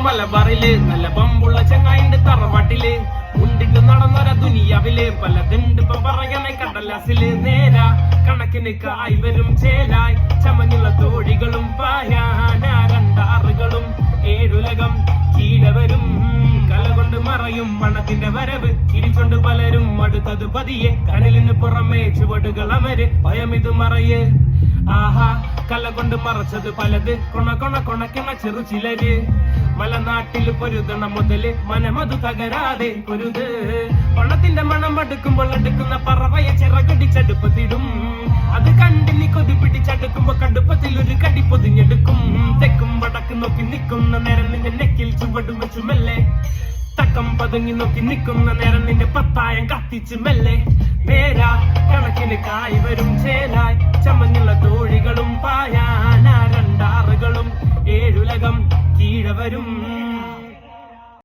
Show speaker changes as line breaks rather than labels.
മലബാറില് നല്ല പമ്പുള്ള ചങ്ങായിന്റെ തറവാട്ടില് മുണ്ടിട്ട് നടന്നൊര ദുനിയാവില് പലതുണ്ട് ഇപ്പൊ പറയണേ കടലാസില് നേരാ കണക്കിന് കായ് വരും ചേലായി ചമഞ്ഞുള്ള തോഴികളും പായാന രണ്ടാറുകളും ഏഴുലകം കീഴവരും കല കൊണ്ട് മറയും മണത്തിന്റെ വരവ് ചിരിച്ചൊണ്ട് പലരും അടുത്തത് പതിയെ കനലിന് പുറമേ ചുവടുകൾ അമര് ഭയമിത് മറയ് ആഹാ കല കൊണ്ട് മറച്ചത് പലത് കൊണക്കണ ചെറു ചിലര് മലനാട്ടിൽ പൊരുതണ മുതല് മനമതു തകരാതെ പൊരുത് പണത്തിന്റെ മണം അടുക്കുമ്പോൾ അടുക്കുന്ന പറവയെ ചിറകടിച്ചടുപ്പത്തിടും അത് കണ്ടിനി കൊതി പിടിച്ചടുക്കുമ്പോ കടുപ്പത്തിൽ ഒരു കടി പൊതിഞ്ഞെടുക്കും തെക്കും വടക്ക് നോക്കി നിൽക്കുന്ന നേരം നിന്റെ നെക്കിൽ ചുവടും വെച്ചു മെല്ലെ തക്കം പതുങ്ങി നോക്കി നിൽക്കുന്ന നേരം നിന്റെ പത്തായം കത്തിച്ച് മെല്ലെ നേരാ കണക്കിന് കായ് വരും ചേലായി ചമഞ്ഞുള്ള തോഴികളും പായാന രണ്ടാറുകളും ഏഴുലകം കീഴവരും